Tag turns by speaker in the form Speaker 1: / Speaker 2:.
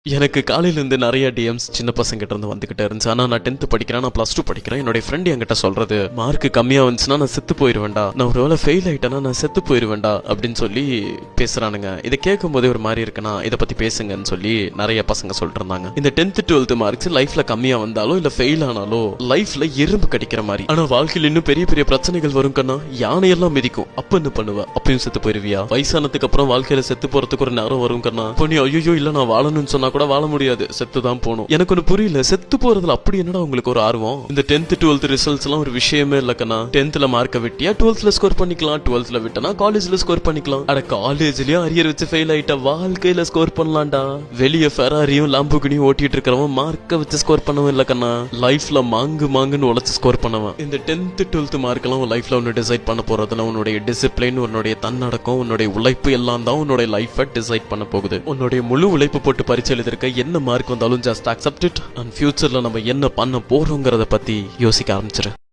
Speaker 1: எனக்கு காலையிலேருந்து நிறைய டிஎம்ஸ் சின்ன பசங்கிட்ட இருந்து வந்துகிட்டே இருந்துச்சு. ஆனால் நான் 10th படிக்கிறேன், நான் +2 படிக்கிறேன். என்னோட ஃப்ரெண்ட் என்கிட்ட சொல்றது, மார்க் கம்மியாக வந்துச்சுன்னா நான் செத்து போயிடுவேன்டா, நான் ஒரு வேளை ஃபெயில் ஆயிட்டேன்னா நான் செத்து போயிடுவேன்டா அப்படின்னு சொல்லி பேசுறானுங்க. இதை கேட்கும் போதே ஒரு மாதிரி இருக்குன்னா இதை பத்தி பேசுங்கன்னு சொல்லி நிறைய பசங்க சொல்லிட்டு இருந்தாங்க. இந்த 10th 12th மார்க்ஸ் லைஃப்ல கம்மியா வந்தாலோ இல்ல ஃபெயில் ஆனாலோ லைஃப்ல எறும்பு கடிக்கிற மாதிரி. ஆனா வாழ்க்கையில் இன்னும் பெரிய பெரிய பிரச்சனைகள் வரும் கண்ணா. யானையெல்லாம் மிதிக்கும், அப்ப என்ன பண்ணுவ? அப்பயும் செத்து போயிருவியா? வயசானதுக்கு அப்புறம் வாழ்க்கையில செத்து போறதுக்கு ஒரு நேரம் வரும் கண்ணா. இப்போ நீ ஐயோ இல்ல நான் வாழணும்னு சொன்னா கூட வாழ முடியாது, செத்து தான் போகணும். எனக்கு ஒண்ணு புரியல, செத்து போறதுல அப்படி என்னடா உங்களுக்கு ஒரு ஆர்வம்? இந்த 10th 12th ரிசல்ட்ஸ் எல்லாம் ஒரு விஷயமே இல்லக்கண்ணா. 10thல மார்க்க விட்டியா 12thல ஸ்கோர் பண்ணிக்கலாம், 12thல விட்டனா காலேஜ்ல ஸ்கோர் பண்ணிக்கலாம். அட காலேஜ்லயும் அரியர் வச்சு ஃபெயில் ஆயிட்டா வாழ்க்கையில ஸ்கோர் பண்ணலாம்டா. வெளிய ஃபெராரியும் லாம்போகினியும் ஓட்டிட்டு இருக்கிறவன் மார்க்க வச்சு ஸ்கோர் பண்ணவன் இல்லக்கண்ணா, லைஃப்ல மாங்குன்னு உழைச்சு ஸ்கோர் பண்ணவன். இந்த 10th 12th மார்க் எல்லாம் லைஃப்ல ஒன்னு டிசைட் பண்ண போறதுல உன்னுடைய டிசிப்ளின், உன்னுடைய தன்னடக்கம், உன்னுடைய உழைப்பு எல்லாம் தான் உன்னுடைய லைஃபை டிசைட் பண்ண போகுது. உன்னுடைய முழு உழைப்பு போட்டு பரிச்சை எழுதிருக்க என்ன மார்க் வந்தாலும் ஜஸ்ட் அக்செப்ட் இட் அண்ட் ஃபியூச்சர்ல நம்ம என்ன பண்ண போறோங்கிறத பத்தி யோசிக்க ஆரம்பிச்சிரு.